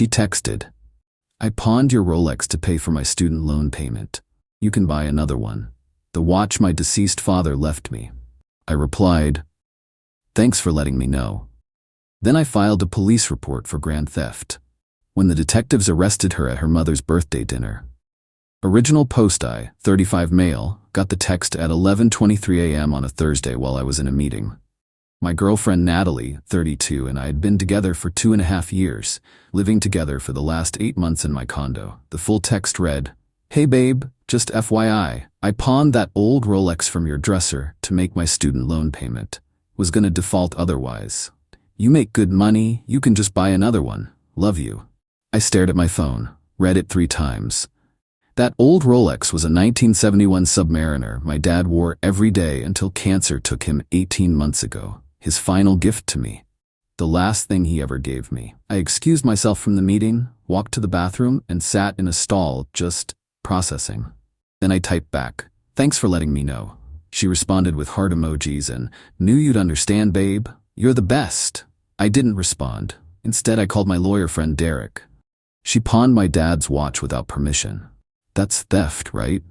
She texted, "I pawned your Rolex to pay for my student loan payment. You can buy another one. The watch my deceased father left me." I replied, "Thanks for letting me know." Then I filed a police report for grand theft. When the detectives arrested her at her mother's birthday dinner. Original post: I, 35 male, got the text at 11:23 a.m. on a Thursday while I was in a meeting. My girlfriend Natalie, 32, and I had been together for 2.5 years, living together for the last 8 months in my condo. The full text read, "Hey babe, just FYI, I pawned that old Rolex from your dresser to make my student loan payment. Was gonna default otherwise. You make good money, you can just buy another one. Love you." I stared at my phone, read it 3 times. That old Rolex was a 1971 Submariner my dad wore every day until cancer took him 18 months ago. His final gift to me. The last thing he ever gave me. I excused myself from the meeting, walked to the bathroom, and sat in a stall, just processing. Then I typed back, "Thanks for letting me know." She responded with heart emojis and, "Knew you'd understand, babe. You're the best." I didn't respond. Instead, I called my lawyer friend Derek. She pawned my dad's watch without permission. That's theft, right?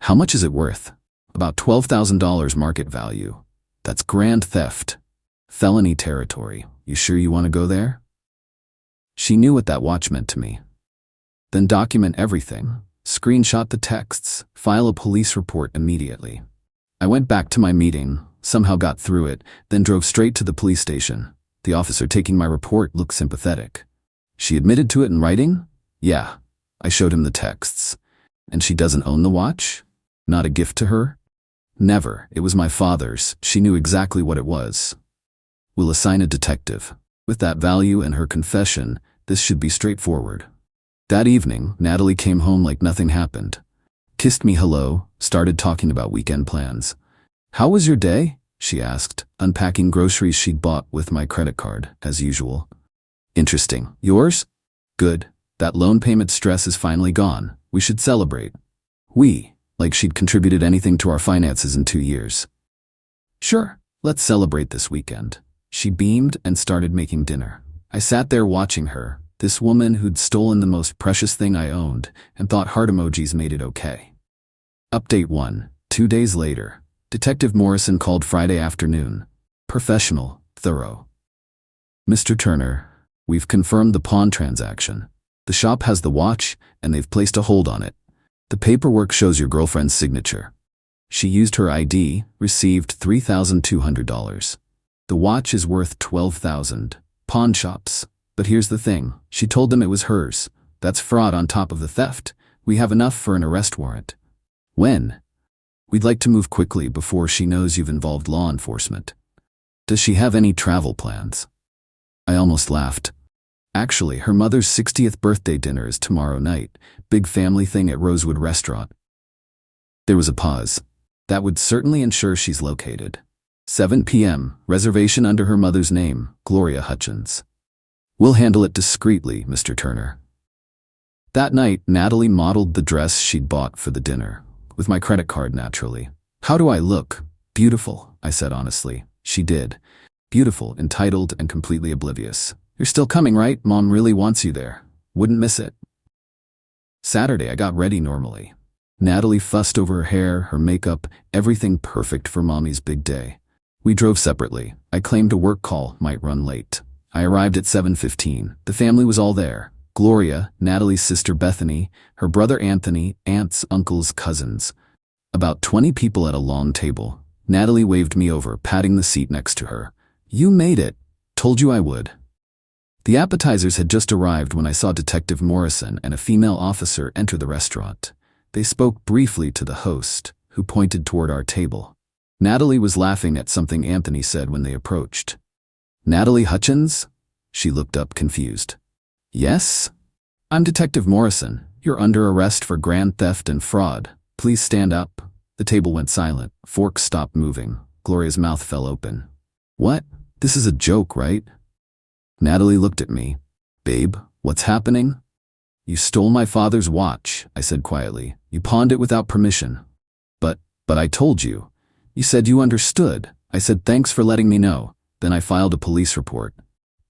How much is it worth? About $12,000 market value. That's grand theft. Felony territory. You sure you want to go there? She knew what that watch meant to me. Then document everything. Screenshot the texts. File a police report immediately. I went back to my meeting, somehow got through it, then drove straight to the police station. The officer taking my report looked sympathetic. "She admitted to it in writing?" "Yeah." I showed him the texts. "And she doesn't own the watch? Not a gift to her?" "Never. It was my father's. She knew exactly what it was." "We'll assign a detective. With that value and her confession, this should be straightforward." That evening, Natalie came home like nothing happened. Kissed me hello, started talking about weekend plans. "How was your day?" she asked, unpacking groceries she'd bought with my credit card, as usual. "Interesting. Yours?" "Good. That loan payment stress is finally gone. We should celebrate." Like she'd contributed anything to our finances in 2 years. "Sure, let's celebrate this weekend." She beamed and started making dinner. I sat there watching her, this woman who'd stolen the most precious thing I owned, and thought heart emojis made it okay. Update 1. 2 days later. Detective Morrison called Friday afternoon. Professional, thorough. "Mr. Turner, we've confirmed the pawn transaction. The shop has the watch, and they've placed a hold on it. The paperwork shows your girlfriend's signature. She used her ID, received $3,200. The watch is worth $12,000. Pawn shops. But here's the thing, she told them it was hers. That's fraud on top of the theft. We have enough for an arrest warrant." "When?" "We'd like to move quickly before she knows you've involved law enforcement." "Does she have any travel plans?" I almost laughed. "Actually, her mother's 60th birthday dinner is tomorrow night. Big family thing at Rosewood Restaurant." There was a pause. "That would certainly ensure she's located. 7 p.m., reservation under her mother's name, Gloria Hutchins. We'll handle it discreetly, Mr. Turner." That night, Natalie modeled the dress she'd bought for the dinner. With my credit card, naturally. "How do I look?" "Beautiful," I said honestly. She did. Beautiful, entitled, and completely oblivious. "You're still coming, right? Mom really wants you there. Wouldn't miss it." Saturday, I got ready normally. Natalie fussed over her hair, her makeup, everything perfect for Mommy's big day. We drove separately. I claimed a work call might run late. I arrived at 7:15. The family was all there. Gloria, Natalie's sister Bethany, her brother Anthony, aunts, uncles, cousins. About 20 people at a long table. Natalie waved me over, patting the seat next to her. "You made it. Told you I would." The appetizers had just arrived when I saw Detective Morrison and a female officer enter the restaurant. They spoke briefly to the host, who pointed toward our table. Natalie was laughing at something Anthony said when they approached. "Natalie Hutchins?" She looked up confused. "Yes? I'm Detective Morrison. You're under arrest for grand theft and fraud. Please stand up." The table went silent. Forks stopped moving. Gloria's mouth fell open. "What? This is a joke, right?" Natalie looked at me. "Babe, what's happening?" "You stole my father's watch," I said quietly. "You pawned it without permission." But I told you." "You said you understood." I said, "Thanks for letting me know." Then I filed a police report.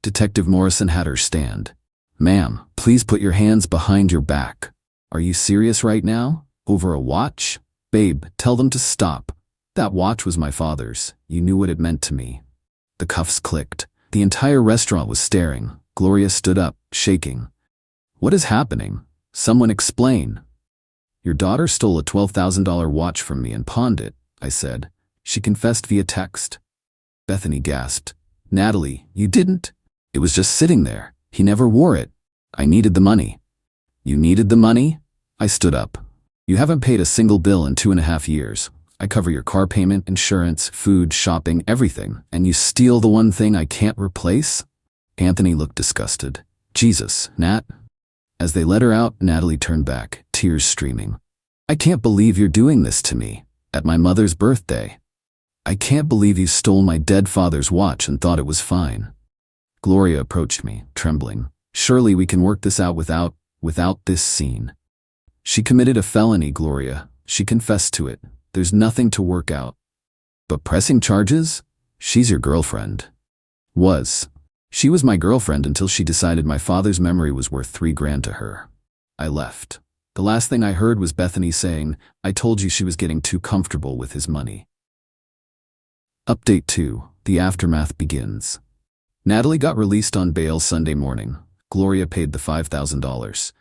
Detective Morrison had her stand. "Ma'am, please put your hands behind your back. Are you serious right now? Over a watch? Babe, tell them to stop. That watch was my father's. You knew what it meant to me. The cuffs clicked. The entire restaurant was staring. Gloria stood up, shaking. What is happening? Someone explain. Your daughter stole a $12,000 watch from me and pawned it, I said. She confessed via text. Bethany gasped. Natalie, you didn't? It was just sitting there. He never wore it. I needed the money. You needed the money? I stood up. You haven't paid a single bill in 2.5 years. I cover your car payment, insurance, food, shopping, everything, and you steal the one thing I can't replace? Anthony looked disgusted. Jesus, Nat. As they let her out, Natalie turned back, tears streaming. I can't believe you're doing this to me, at my mother's birthday. I can't believe you stole my dead father's watch and thought it was fine. Gloria approached me, trembling. Surely we can work this out without this scene. She committed a felony, Gloria. She confessed to it. There's nothing to work out. But pressing charges? She's your girlfriend. Was. She was my girlfriend until she decided my father's memory was worth $3,000 to her. I left. The last thing I heard was Bethany saying, I told you she was getting too comfortable with his money. Update 2. The aftermath begins. Natalie got released on bail Sunday morning. Gloria paid the $5,000.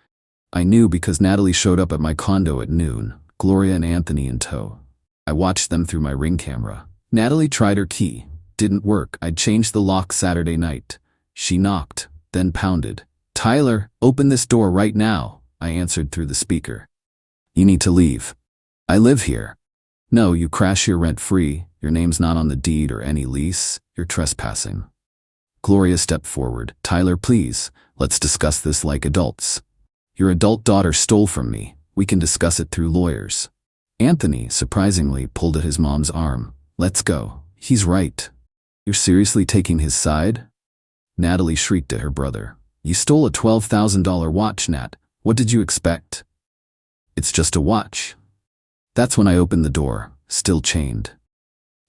I knew because Natalie showed up at my condo at noon, Gloria and Anthony in tow. I watched them through my Ring camera. Natalie tried her key. Didn't work. I'd changed the lock Saturday night. She knocked, then pounded. Tyler, open this door right now, I answered through the speaker. You need to leave. I live here. No, you crash here rent-free. Your name's not on the deed or any lease. You're trespassing. Gloria stepped forward. Tyler, please, let's discuss this like adults. Your adult daughter stole from me. We can discuss it through lawyers. Anthony, surprisingly, pulled at his mom's arm. Let's go. He's right. You're seriously taking his side? Natalie shrieked at her brother. You stole a $12,000 watch, Nat. What did you expect? It's just a watch. That's when I opened the door, still chained.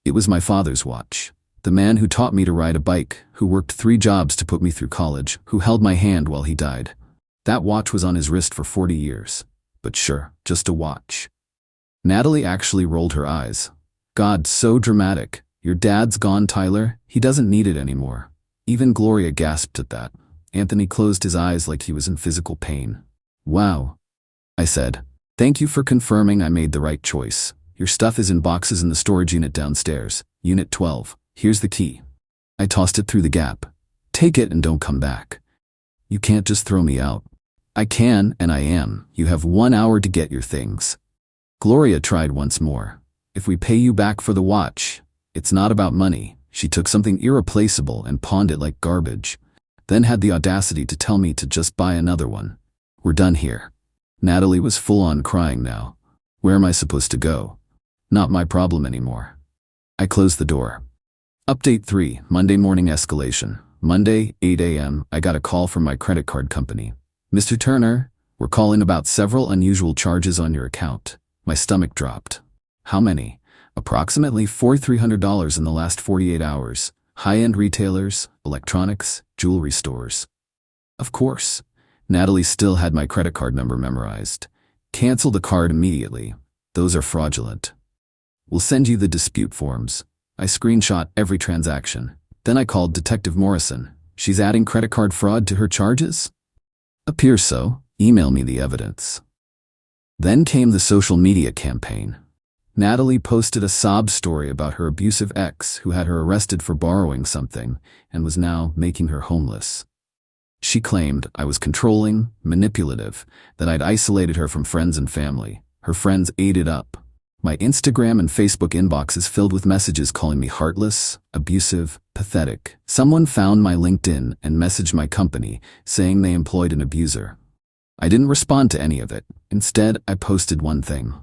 It was my father's watch. The man who taught me to ride a bike, who worked 3 jobs to put me through college, who held my hand while he died. That watch was on his wrist for 40 years. But sure, just a watch. Natalie actually rolled her eyes. God, so dramatic. Your dad's gone, Tyler. He doesn't need it anymore. Even Gloria gasped at that. Anthony closed his eyes like he was in physical pain. Wow. I said, thank you for confirming I made the right choice. Your stuff is in boxes in the storage unit downstairs. Unit 12. Here's the key. I tossed it through the gap. Take it and don't come back. You can't just throw me out. I can, and I am. You have 1 hour to get your things. Gloria tried once more. If we pay you back for the watch, it's not about money. She took something irreplaceable and pawned it like garbage, then had the audacity to tell me to just buy another one. We're done here. Natalie was full on crying now. Where am I supposed to go? Not my problem anymore. I closed the door. Update 3, Monday morning escalation. Monday, 8 a.m., I got a call from my credit card company. Mr. Turner, we're calling about several unusual charges on your account. My stomach dropped. How many? Approximately $4,300 in the last 48 hours. High-end retailers, electronics, jewelry stores. Of course. Natalie still had my credit card number memorized. Cancel the card immediately. Those are fraudulent. We'll send you the dispute forms. I screenshot every transaction. Then I called Detective Morrison. She's adding credit card fraud to her charges? Appears so. Email me the evidence. Then came the social media campaign. Natalie posted a sob story about her abusive ex who had her arrested for borrowing something and was now making her homeless. She claimed I was controlling, manipulative, that I'd isolated her from friends and family. Her friends ate it up. My Instagram and Facebook inboxes filled with messages calling me heartless, abusive, pathetic. Someone found my LinkedIn and messaged my company saying they employed an abuser. I didn't respond to any of it. Instead, I posted one thing.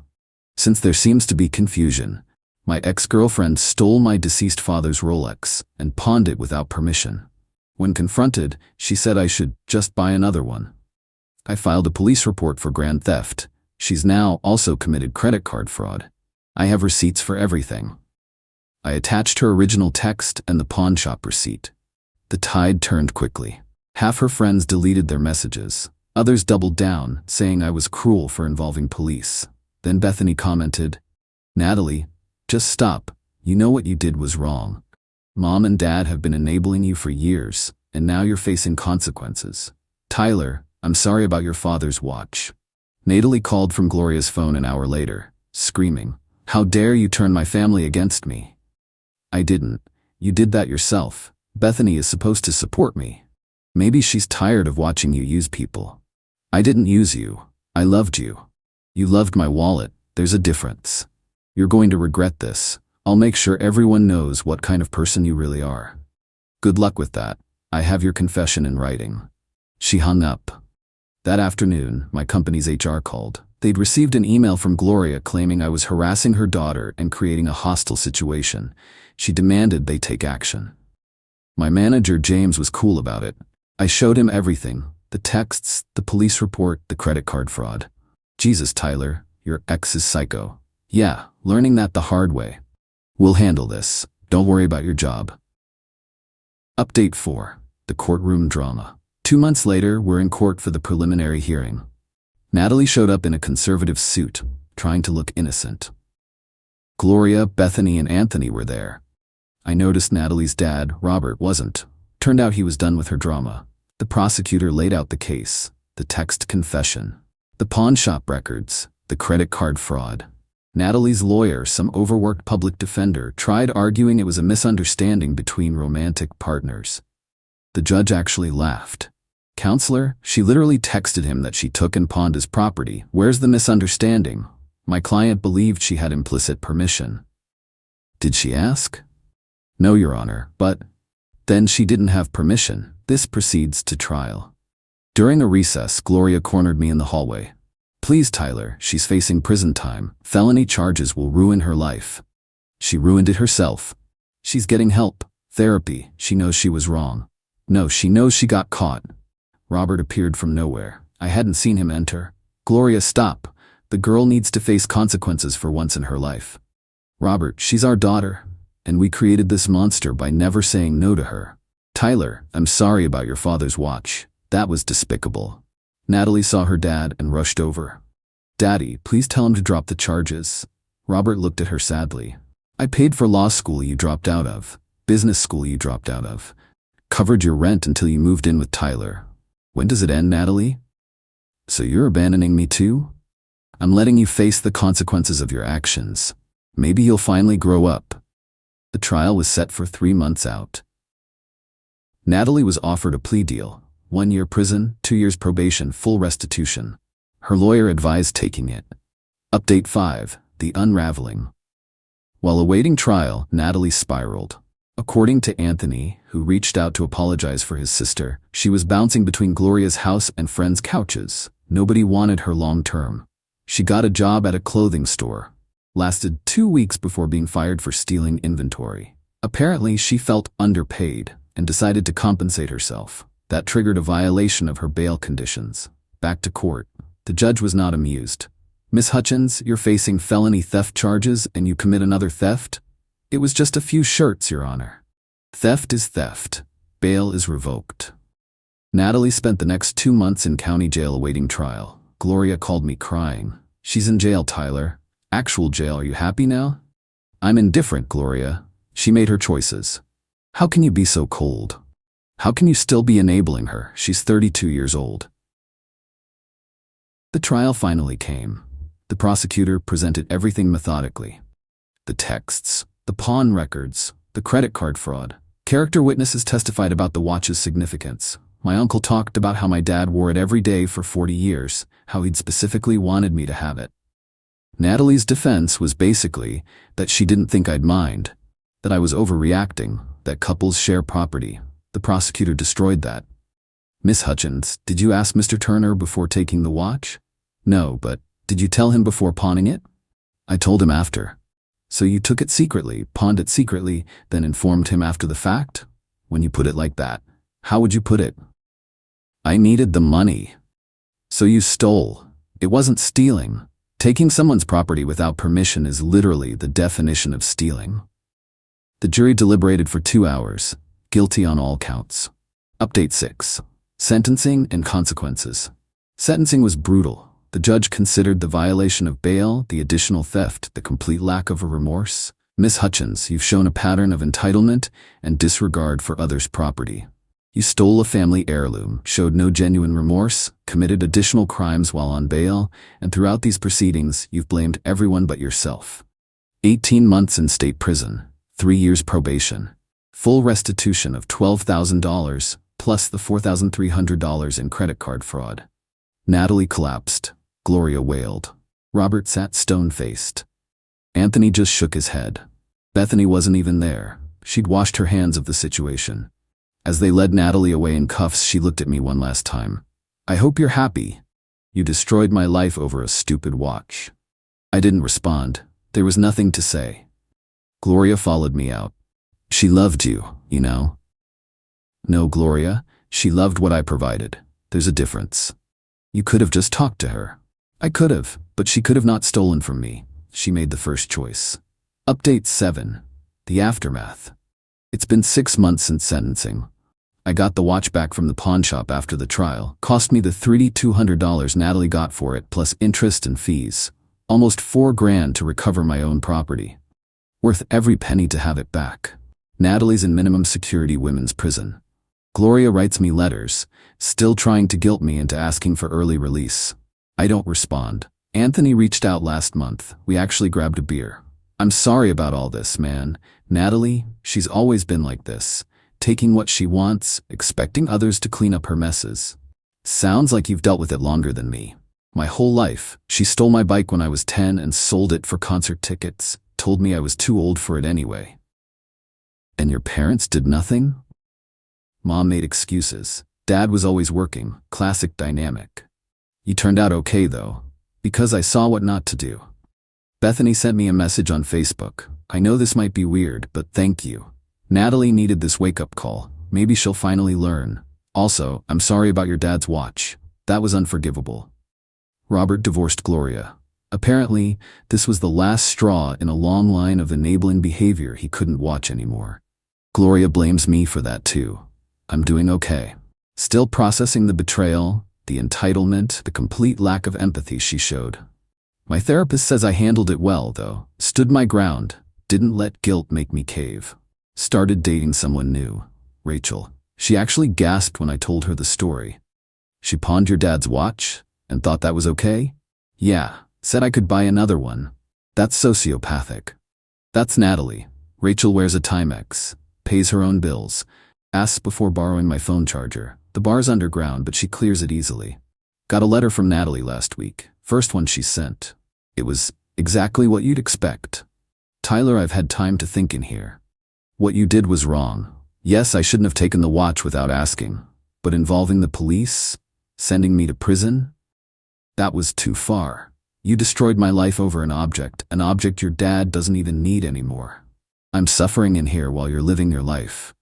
Since there seems to be confusion, my ex-girlfriend stole my deceased father's Rolex and pawned it without permission. When confronted, she said I should just buy another one. I filed a police report for grand theft. She's now also committed credit card fraud. I have receipts for everything. I attached her original text and the pawn shop receipt. The tide turned quickly. Half her friends deleted their messages. Others doubled down, saying I was cruel for involving police. Then Bethany commented, "Natalie, just stop. You know what you did was wrong. Mom and Dad have been enabling you for years, and now you're facing consequences. Tyler, I'm sorry about your father's watch." Natalie called from Gloria's phone an hour later, screaming, "How dare you turn my family against me?" "I didn't. You did that yourself. Bethany is supposed to support me. Maybe she's tired of watching you use people." "I didn't use you. I loved you. You loved my wallet. There's a difference. You're going to regret this. I'll make sure everyone knows what kind of person you really are." "Good luck with that. I have your confession in writing." She hung up. That afternoon, my company's HR called. They'd received an email from Gloria claiming I was harassing her daughter and creating a hostile situation. She demanded they take action. My manager, James, was cool about it. I showed him everything: the texts, the police report, the credit card fraud. "Jesus, Tyler, your ex is psycho." "Yeah, learning that the hard way. We'll handle this. Don't worry about your job." Update 4. The courtroom drama. 2 months later, we're in court for the preliminary hearing. Natalie showed up in a conservative suit, trying to look innocent. Gloria, Bethany, and Anthony were there. I noticed Natalie's dad, Robert, wasn't. Turned out he was done with her drama. The prosecutor laid out the case: the text confession, the pawn shop records, the credit card fraud. Natalie's lawyer, some overworked public defender, tried arguing it was a misunderstanding between romantic partners. The judge actually laughed. "Counselor, she literally texted him that she took and pawned his property. Where's the misunderstanding? My client believed she had implicit permission." "Did she ask?" "No, Your Honor, but..." "Then she didn't have permission." This proceeds to trial. During a recess, Gloria cornered me in the hallway. "Please, Tyler, she's facing prison time. Felony charges will ruin her life." She ruined it herself. She's getting help, therapy. She knows she was wrong. No, she knows she got caught. Robert appeared from nowhere. I hadn't seen him enter. "Gloria, stop. The girl needs to face consequences for once in her life." "Robert, she's our daughter, and we created this monster by never saying no to her." "Tyler, I'm sorry about your father's watch. That was despicable." Natalie saw her dad and rushed over. "Daddy, please tell him to drop the charges." Robert looked at her sadly. "I paid for law school you dropped out of, business school you dropped out of, covered your rent until you moved in with Tyler. When does it end, Natalie? So you're abandoning me too? I'm letting you face the consequences of your actions. Maybe you'll finally grow up." The trial was set for 3 months out. Natalie was offered a plea deal: 1 year prison, 2 years probation, full restitution. Her lawyer advised taking it. Update 5. The unraveling. While awaiting trial, Natalie spiraled. According to Anthony, who reached out to apologize for his sister, she was bouncing between Gloria's house and friends' couches. Nobody wanted her long term. She got a job at a clothing store. Lasted 2 weeks before being fired for stealing inventory. Apparently, she felt underpaid and decided to compensate herself. That triggered a violation of her bail conditions. Back to court. The judge was not amused. "Miss Hutchins, you're facing felony theft charges and you commit another theft? It was just a few shirts, Your Honor." Theft is theft. Bail is revoked. Natalie spent the next 2 months in county jail awaiting trial. Gloria called me crying. "She's in jail, Tyler. Actual jail. Are you happy now?" "I'm indifferent, Gloria. She made her choices. How can you be so cold? How can you still be enabling her? She's 32 years old." The trial finally came. The prosecutor presented everything methodically. The texts, the pawn records, the credit card fraud. Character witnesses testified about the watch's significance. My uncle talked about how my dad wore it every day for 40 years, how he'd specifically wanted me to have it. Natalie's defense was basically that she didn't think I'd mind, that I was overreacting, that couples share property. The prosecutor destroyed that. "Miss Hutchins, did you ask Mr. Turner before taking the watch?" "No, but did you tell him before pawning it?" "I told him after." "So you took it secretly, pawned it secretly, then informed him after the fact?" "When you put it like that, how would you put it?" "I needed the money." "So you stole. It wasn't stealing. Taking someone's property without permission is literally the definition of stealing." The jury deliberated for 2 hours. Guilty on all counts. Update 6. Sentencing and consequences. Sentencing was brutal. The judge considered the violation of bail, the additional theft, the complete lack of a remorse. Miss Hutchins, you've shown a pattern of entitlement and disregard for others' property. You stole a family heirloom, showed no genuine remorse, committed additional crimes while on bail, and throughout these proceedings, you've blamed everyone but yourself. 18 months in state prison, 3 years probation, full restitution of $12,000, plus the $4,300 in credit card fraud. Natalie collapsed. Gloria wailed. Robert sat stone-faced. Anthony just shook his head. Bethany wasn't even there. She'd washed her hands of the situation. As they led Natalie away in cuffs, she looked at me one last time. I hope you're happy. You destroyed my life over a stupid watch. I didn't respond. There was nothing to say. Gloria followed me out. She loved you, you know. No, Gloria, she loved what I provided. There's a difference. You could have just talked to her. I could have, but she could have not stolen from me. She made the first choice. Update 7. The aftermath. It's been 6 months since sentencing. I got the watch back from the pawn shop after the trial. Cost me the $3,200 Natalie got for it, plus interest and fees. Almost $4,000 to recover my own property. Worth every penny to have it back. Natalie's in minimum security women's prison. Gloria writes me letters, still trying to guilt me into asking for early release. I don't respond. Anthony reached out last month. We actually grabbed a beer. I'm sorry about all this, man. Natalie, she's always been like this. Taking what she wants, expecting others to clean up her messes. Sounds like you've dealt with it longer than me. My whole life, she stole my bike when I was 10 and sold it for concert tickets, told me I was too old for it anyway. And your parents did nothing? Mom made excuses. Dad was always working, classic dynamic. You turned out okay though, because I saw what not to do. Bethany sent me a message on Facebook. I know this might be weird, but thank you. Natalie needed this wake-up call. Maybe she'll finally learn. Also, I'm sorry about your dad's watch. That was unforgivable. Robert divorced Gloria. Apparently, this was the last straw in a long line of enabling behavior he couldn't watch anymore. Gloria blames me for that too. I'm doing okay. Still processing the betrayal, the entitlement, the complete lack of empathy she showed. My therapist says I handled it well, though. Stood my ground. Didn't let guilt make me cave. Started dating someone new. Rachel. She actually gasped when I told her the story. She pawned your dad's watch and thought that was okay? Yeah. Said I could buy another one. That's sociopathic. That's Natalie. Rachel wears a Timex. Pays her own bills. Asks before borrowing my phone charger. The bar's underground, but she clears it easily. Got a letter from Natalie last week. First one she sent. It was exactly what you'd expect. Tyler, I've had time to think in here. What you did was wrong. Yes, I shouldn't have taken the watch without asking. But involving the police? Sending me to prison? That was too far. You destroyed my life over an object your dad doesn't even need anymore. I'm suffering in here while you're living your life.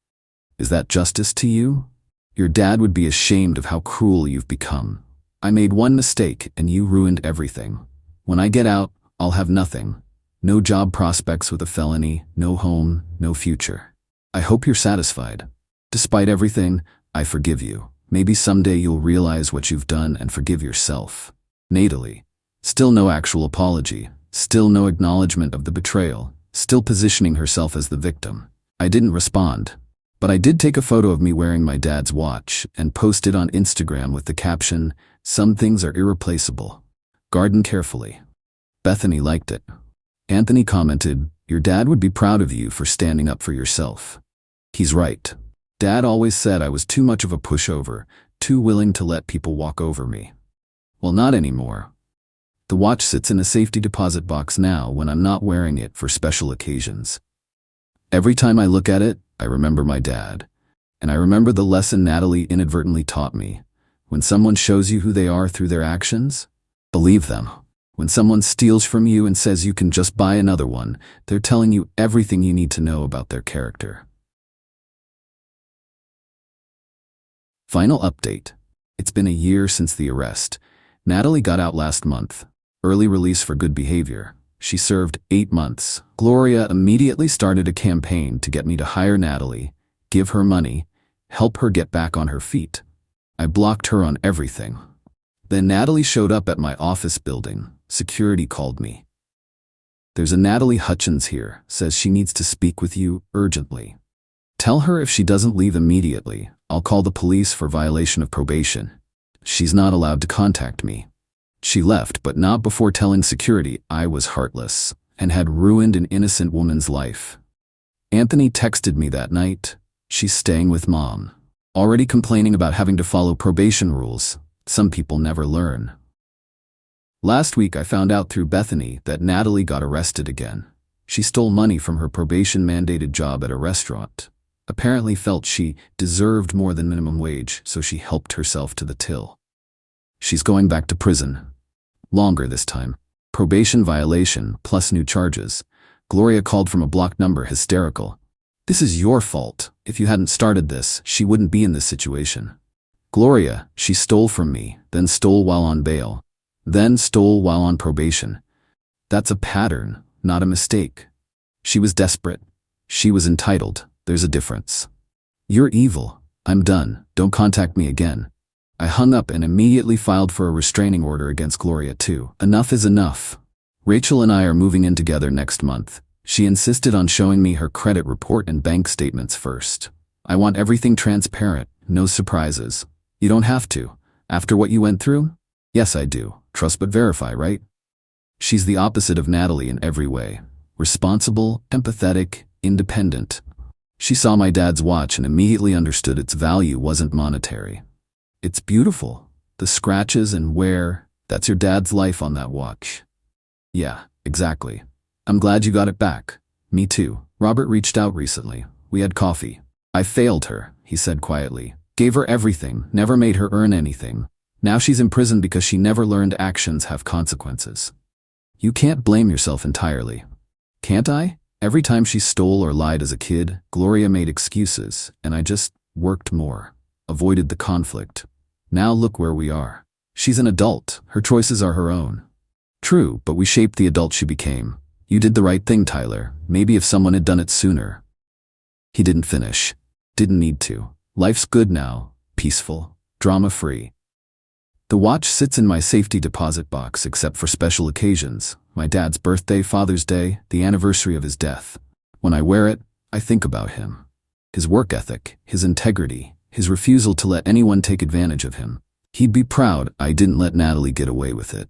Is that justice to you? Your dad would be ashamed of how cruel you've become. I made one mistake and you ruined everything. When I get out, I'll have nothing. No job prospects with a felony, no home, no future. I hope you're satisfied. Despite everything, I forgive you. Maybe someday you'll realize what you've done and forgive yourself. Natalie. Still no actual apology. Still no acknowledgement of the betrayal. Still positioning herself as the victim. I didn't respond. But I did take a photo of me wearing my dad's watch and post it on Instagram with the caption, "Some things are irreplaceable. Garden carefully." Bethany liked it. Anthony commented, "Your dad would be proud of you for standing up for yourself." He's right. Dad always said I was too much of a pushover, too willing to let people walk over me. Well, not anymore. The watch sits in a safety deposit box now when I'm not wearing it for special occasions. Every time I look at it, I remember my dad. And I remember the lesson Natalie inadvertently taught me. When someone shows you who they are through their actions, believe them. When someone steals from you and says you can just buy another one, they're telling you everything you need to know about their character. Final update. It's been a year since the arrest. Natalie got out last month. Early release for good behavior. She served 8 months. Gloria immediately started a campaign to get me to hire Natalie, give her money, help her get back on her feet. I blocked her on everything. Then Natalie showed up at my office building. Security called me. "There's a Natalie Hutchins here, says she needs to speak with you urgently. Tell her if she doesn't leave immediately, I'll call the police for violation of probation. She's not allowed to contact me." She left, but not before telling security I was heartless and had ruined an innocent woman's life. Anthony texted me that night. "She's staying with Mom." Already complaining about having to follow probation rules. Some people never learn. Last week I found out through Bethany that Natalie got arrested again. She stole money from her probation-mandated job at a restaurant. Apparently felt she deserved more than minimum wage, so she helped herself to the till. She's going back to prison. Longer this time. Probation violation plus new charges. Gloria called from a blocked number, hysterical. "This is your fault. If you hadn't started this, she wouldn't be in this situation." Gloria, she stole from me, then stole while on bail, then stole while on probation. That's a pattern, not a mistake. She was desperate. She was entitled. There's a difference. "You're evil. I'm done. Don't contact me again." I hung up and immediately filed for a restraining order against Gloria too. Enough is enough. Rachel and I are moving in together next month. She insisted on showing me her credit report and bank statements first. I want everything transparent, no surprises. "You don't have to. After what you went through?" "Yes, I do. Trust but verify, right?" She's the opposite of Natalie in every way. Responsible, empathetic, independent. She saw my dad's watch and immediately understood its value wasn't monetary. "It's beautiful. The scratches and wear, that's your dad's life on that watch." "Yeah, exactly. I'm glad you got it back." "Me too. Robert reached out recently. We had coffee. I failed her," he said quietly. "Gave her everything, never made her earn anything. Now she's in prison because she never learned actions have consequences." You can't blame yourself entirely. Can't I? Every time she stole or lied as a kid, Gloria made excuses, and I just worked more, avoided the conflict. Now look where we are. She's an adult. Her choices are her own. True, but we shaped the adult she became. You did the right thing, Tyler. Maybe if someone had done it sooner. He didn't finish. Didn't need to. Life's good now. Peaceful. Drama-free. The watch sits in my safety deposit box except for special occasions. My dad's birthday, Father's Day, the anniversary of his death. When I wear it, I think about him. His work ethic, his integrity, his refusal to let anyone take advantage of him. He'd be proud I didn't let Natalie get away with it.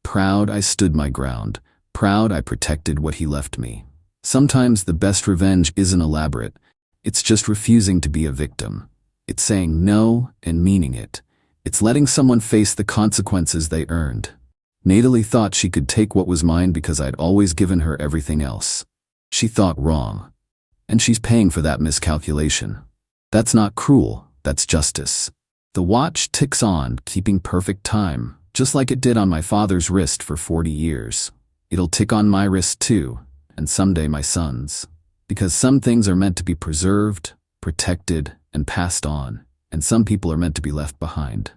Proud I stood my ground. Proud I protected what he left me. Sometimes the best revenge isn't elaborate. It's just refusing to be a victim. It's saying no and meaning it. It's letting someone face the consequences they earned. Natalie thought she could take what was mine because I'd always given her everything else. She thought wrong. And she's paying for that miscalculation. That's not cruel, that's justice. The watch ticks on, keeping perfect time, just like it did on my father's wrist for 40 years. It'll tick on my wrist too, and someday my son's. Because some things are meant to be preserved, protected, and passed on, and some people are meant to be left behind.